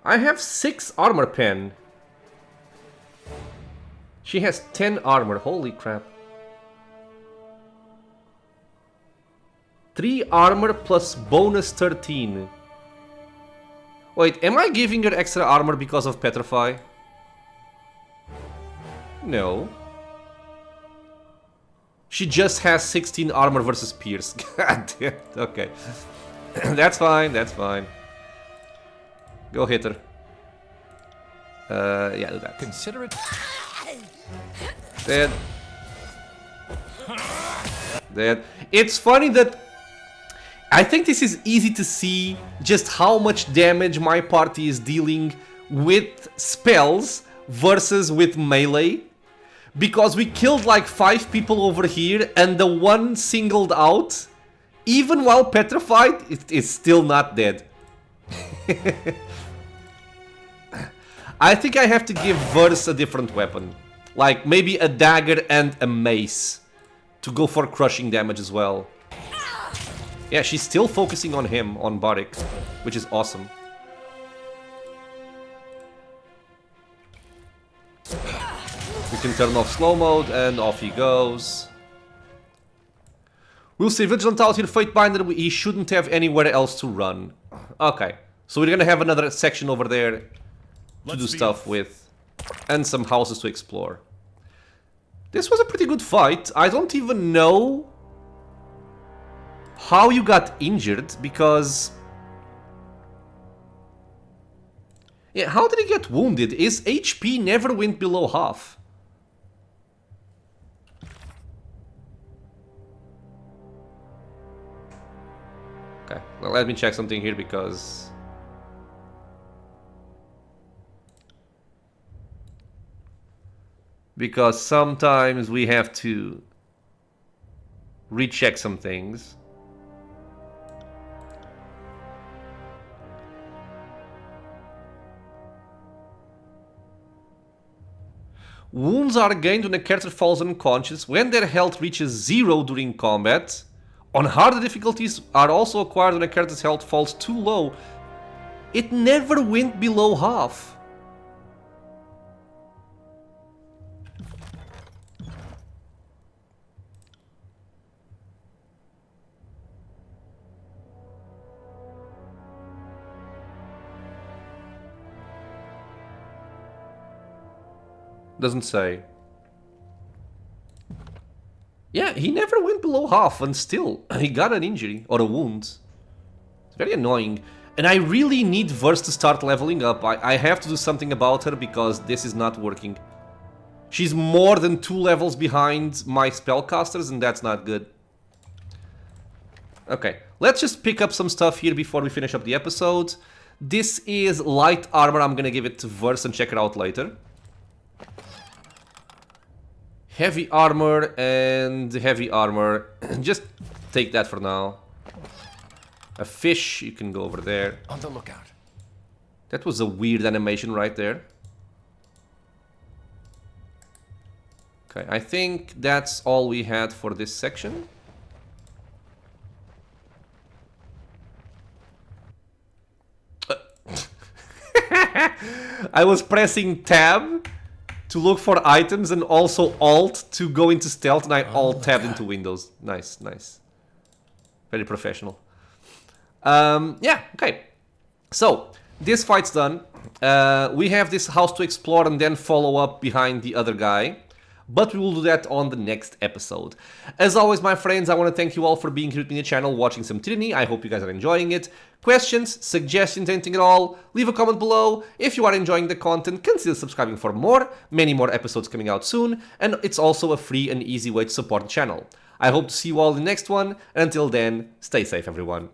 I have 6 armor pen. She has 10 armor, holy crap. 3 armor plus bonus 13. Wait, am I giving her extra armor because of Petrify? No. She just has 16 armor versus Pierce. God damn. Okay. That's fine, that's fine. Go hit her. Yeah, do that. Consider it. Dead. Dead. It's funny that I think this is easy to see just how much damage my party is dealing with spells versus with melee. Because we killed like 5 people over here and the one singled out, even while petrified, it is still not dead. I think I have to give Verse a different weapon. Like maybe a dagger and a mace to go for crushing damage as well. Yeah, she's still focusing on him, on Barik, which is awesome. We can turn off slow mode and off he goes. We'll stay vigilant out here, Fatebinder. He shouldn't have anywhere else to run. Okay, so we're gonna have another section over there to do stuff with. And some houses to explore. This was a pretty good fight. I don't even know how you got injured, because... Yeah, how did he get wounded? His HP never went below half. Okay, well, let me check something here, because... sometimes we have to recheck some things. Wounds are gained when a character falls unconscious, when their health reaches 0 during combat. On harder difficulties are also acquired when a character's health falls too low. It never went below half. Doesn't say. Yeah, he never went below half, and still, he got an injury, or a wound. It's very annoying. And I really need Verse to start leveling up. I have to do something about her, because this is not working. She's more than 2 levels behind my spellcasters, and that's not good. Okay, let's just pick up some stuff here before we finish up the episode. This is light armor. I'm gonna give it to Verse and check it out later. Heavy armor and heavy armor. Just take that for now. A fish, you can go over there. On the lookout. That was a weird animation right there. Okay, I think that's all we had for this section. I was pressing tab to look for items and also Alt to go into stealth, and I Alt tabbed into Windows. Nice, nice. Very professional. Yeah, okay. So, this fight's done. We have this house to explore and then follow up behind the other guy. But we will do that on the next episode. As always, my friends, I want to thank you all for being here with me on the channel, watching some Tyranny. I hope you guys are enjoying it. Questions, suggestions, anything at all, leave a comment below. If you are enjoying the content, consider subscribing for more. Many more episodes coming out soon. And it's also a free and easy way to support the channel. I hope to see you all in the next one. And until then, stay safe, everyone.